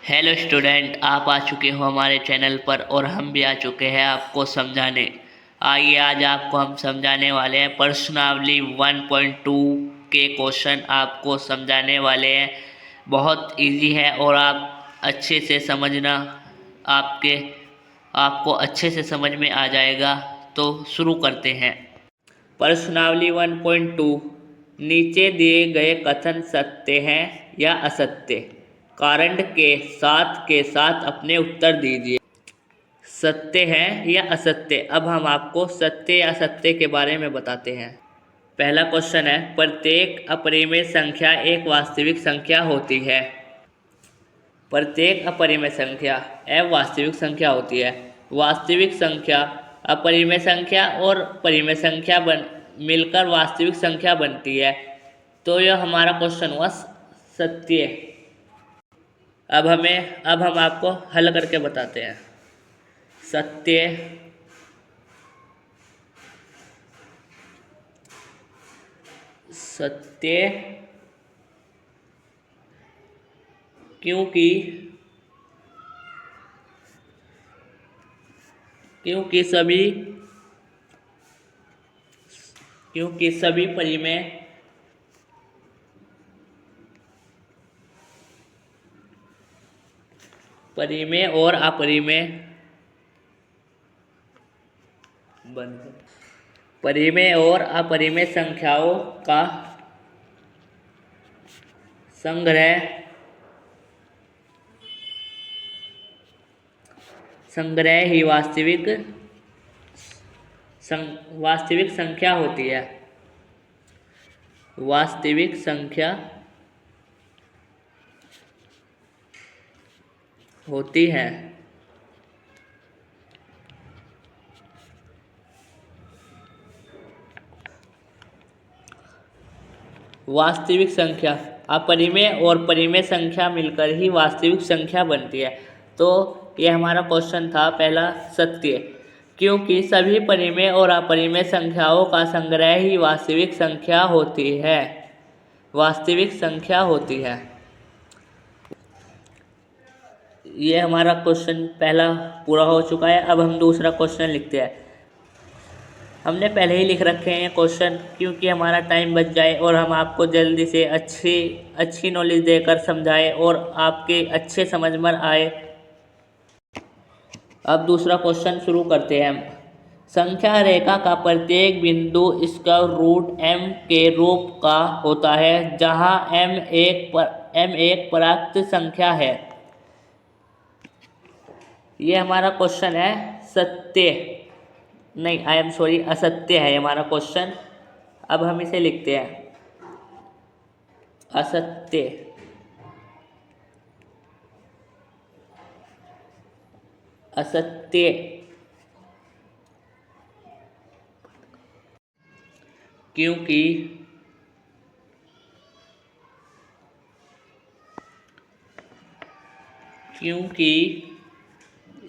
Hello student, आप आ चुके हो हमारे चैनल पर और हम भी आ चुके हैं आपको समझाने। आइए आज आपको हम समझाने वाले हैं प्रश्नावली 1.2 के क्वेश्चन आपको समझाने वाले हैं। बहुत इजी है और आप अच्छे से समझना, आपके आपको अच्छे से समझ में आ जाएगा। तो शुरू करते हैं। प्रश्नावली 1.2। नीचे दिए गए कथन सत्य हैं या असत्य? कारण के साथ अपने उत्तर दीजिए। सत्य है या असत्य? अब हम आपको सत्य या असत्य के बारे में बताते हैं। पहला क्वेश्चन है, प्रत्येक अपरिमेय संख्या एक वास्तविक संख्या होती है। प्रत्येक अपरिमेय संख्या अवास्तविक संख्या होती है। वास्तविक संख्या, अपरिमेय संख्या और परिमेय संख्या मिलकर वास्तविक संख्या बनती है। तो यह हमारा क्वेश्चन हुआ सत्य। अब हम आपको हल करके बताते हैं। सत्य सत्य क्योंकि सभी परिमेय और अपरिमेय संख्याओं का संग्रह ही वास्तविक संख्या होती है। वास्तविक संख्या होती है। वास्तविक संख्या, अपरिमेय और परिमेय संख्या मिलकर ही वास्तविक संख्या बनती है। तो ये हमारा क्वेश्चन था पहला, सत्य। क्योंकि सभी परिमेय और अपरिमेय संख्याओं का संग्रह ही वास्तविक संख्या होती है। वास्तविक संख्या होती है। ये हमारा क्वेश्चन पहला पूरा हो चुका है। अब हम दूसरा क्वेश्चन लिखते हैं। हमने पहले ही लिख रखे हैं क्वेश्चन, क्योंकि हमारा टाइम बच जाए और हम आपको जल्दी से अच्छी नॉलेज देकर समझाएं और आपके अच्छे समझ में आए। अब दूसरा क्वेश्चन शुरू करते हैं। संख्या रेखा का प्रत्येक बिंदु स्क्वायर रूट m के रूप का होता है, जहां m एक प्राकृत संख्या है। ये हमारा क्वेश्चन है सत्य, नहीं आई एम सॉरी, असत्य है हमारा क्वेश्चन। अब हम इसे लिखते हैं असत्य। असत्य क्योंकि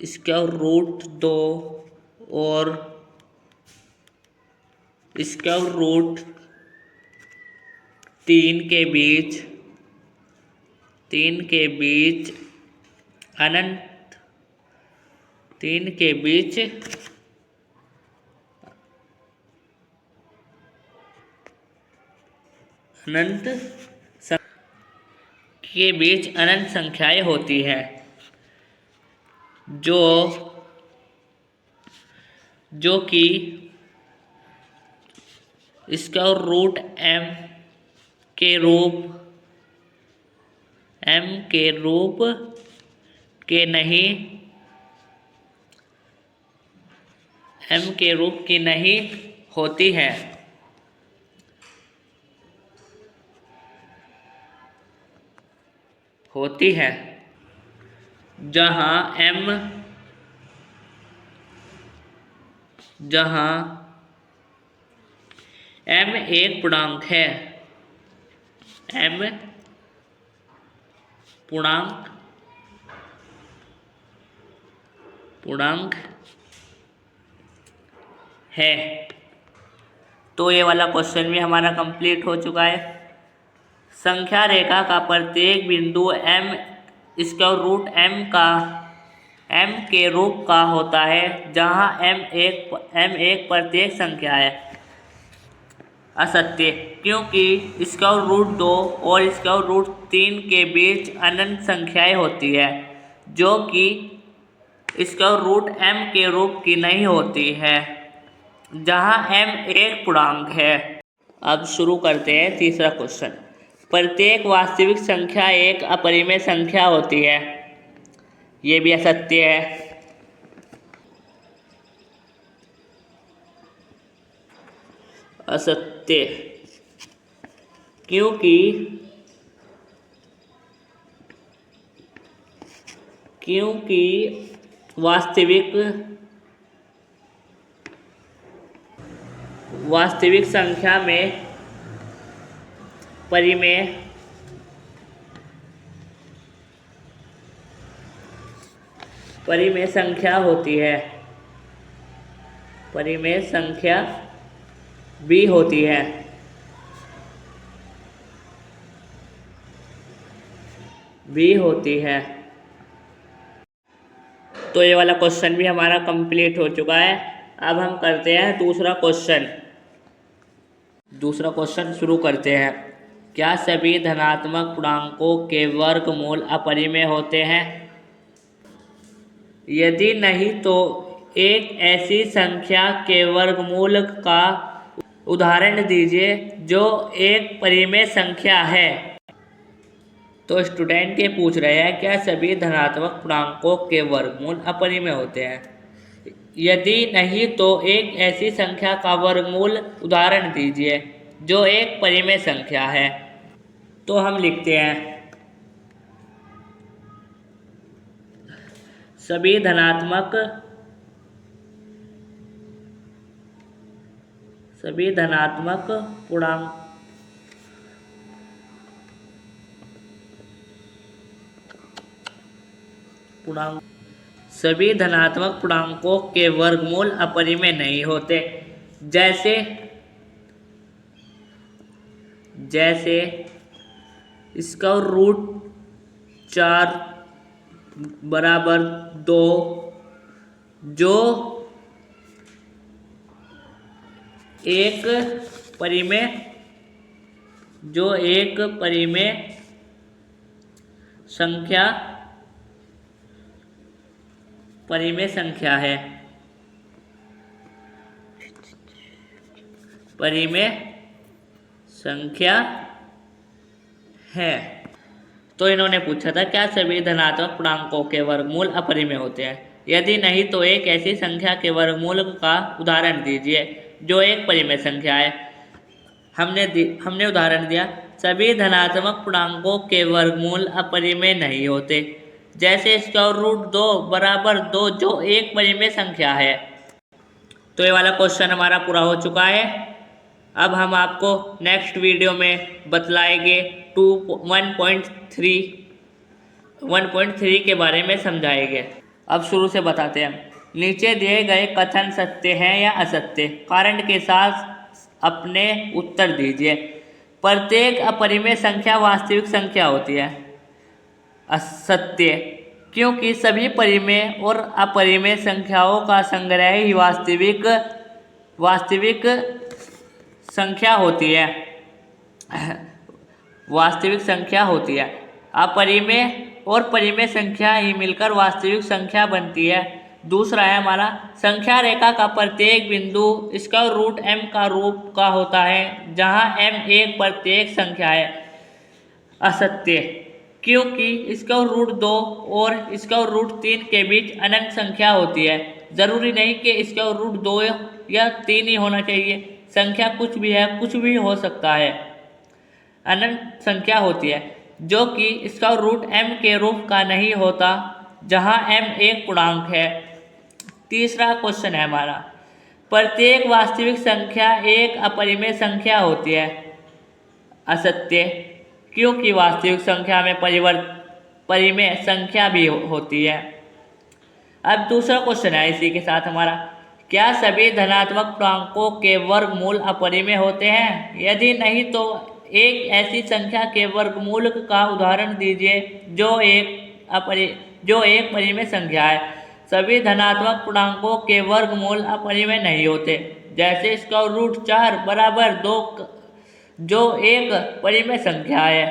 स्क्वायर रूट 2 और स्क्वायर रूट 3 के बीच अनंत अनंत संख्याएं होती हैं, जो कि स्क्वायर रूट m के रूप की नहीं होती है। जहां m एक पूर्णांक है। पूर्णांक है। तो ये वाला क्वेश्चन भी हमारा कंप्लीट हो चुका है। संख्या रेखा का प्रत्येक बिंदु m स्क्वायर रूट m के रूप का होता है, जहाँ m एक प्रत्येक संख्या है। असत्य, क्योंकि स्क्वायर रूट 2 और स्क्वायर रूट 3 के बीच अनंत संख्याएं होती है, जो कि स्क्वायर रूट m के रूप की नहीं होती है, जहाँ m एक पूर्णांक है। अब शुरू करते हैं तीसरा क्वेश्चन। प्रत्येक वास्तविक संख्या एक अपरिमेय संख्या होती है। ये भी असत्य है। असत्य, क्योंकि वास्तविक संख्या में परिमेय संख्या होती है। परिमेय संख्या भी होती है। तो ये वाला क्वेश्चन भी हमारा कंप्लीट हो चुका है। अब हम करते हैं दूसरा क्वेश्चन शुरू करते हैं। क्या सभी धनात्मक पूर्णांकों के वर्गमूल अपरिमेय होते हैं? यदि नहीं तो एक ऐसी संख्या के वर्गमूल का उदाहरण दीजिए जो एक परिमेय संख्या है। तो स्टूडेंट ये पूछ रहे हैं क्या सभी धनात्मक पूर्णांकों के वर्गमूल अपरिमेय होते हैं? यदि नहीं तो एक ऐसी संख्या का वर्गमूल उदाहरण दीजिए जो एक परिमेय संख्या है। तो हम लिखते हैं सभी धनात्मक पूर्णांकों के वर्गमूल अपरिमेय नहीं होते। जैसे स्क्वायर रूट 4 बराबर 2, जो एक परिमेय संख्या है। तो इन्होंने पूछा था क्या सभी धनात्मक पूर्णांकों के वर्गमूल अपरिमेय होते हैं? यदि नहीं तो एक ऐसी संख्या के वर्गमूल का उदाहरण दीजिए जो एक परिमेय संख्या है। हमने उदाहरण दिया सभी धनात्मक पूर्णांकों के वर्गमूल अपरिमेय नहीं होते। जैसे स्क्वायर रूट 2 बराबर 2 जो एक परिमेय संख्या है। तो ये वाला क्वेश्चन हमारा पूरा हो चुका है। अब हम आपको नेक्स्ट वीडियो में बतलाएंगे 1.3 के बारे में समझाएंगे। अब शुरू से बताते हैं। नीचे दिए गए कथन सत्य हैं या असत्य? कारण के साथ अपने उत्तर दीजिए। प्रत्येक अपरिमेय संख्या वास्तविक संख्या होती है। असत्य, क्योंकि सभी परिमेय और अपरिमेय संख्याओं का संग्रह ही वास्तविक संख्या होती है। अपरिमेय और परिमेय संख्या ही मिलकर वास्तविक संख्या बनती है। दूसरा है हमारा संख्या रेखा का प्रत्येक बिंदु स्क्वायर रूट m का रूप का होता है, जहां m एक प्रत्येक संख्या है। असत्य, क्योंकि स्क्वायर रूट 2 और स्क्वायर रूट 3 के बीच अनंत संख्या होती है। जरूरी नहीं कि स्क्वायर रूट 2 या 3 ही होना चाहिए। संख्या कुछ भी है, कुछ भी हो सकता है। अनंत संख्या होती है जो कि स्क्वायर रूट m के रूप का नहीं होता, जहां m एक पूर्णांक है। तीसरा क्वेश्चन है हमारा प्रत्येक वास्तविक संख्या एक अपरिमेय संख्या होती है। असत्य, क्योंकि वास्तविक संख्या में परिमेय संख्या भी होती है। अब दूसरा क्वेश्चन है इसी के साथ हमारा क्या सभी धनात्मक पूर्णांकों के वर्गमूल अपरिमेय होते हैं? यदि नहीं तो एक ऐसी संख्या के वर्गमूल का उदाहरण दीजिए जो एक जो एक परिमेय संख्या है। सभी धनात्मक पूर्णांकों के वर्गमूल अपरिमेय नहीं होते। जैसे स्क्वायर रूट 4 बराबर 2 जो एक परिमेय संख्या है।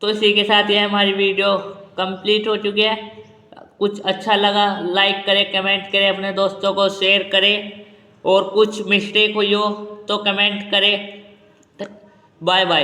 तो इसी के साथ ये हमारी वीडियो कंप्लीट हो चुकी है। कुछ अच्छा लगा लाइक करें, कमेंट करें, अपने दोस्तों को शेयर करें और कुछ मिस्टेक हुई हो तो कमेंट करें। Bye bye.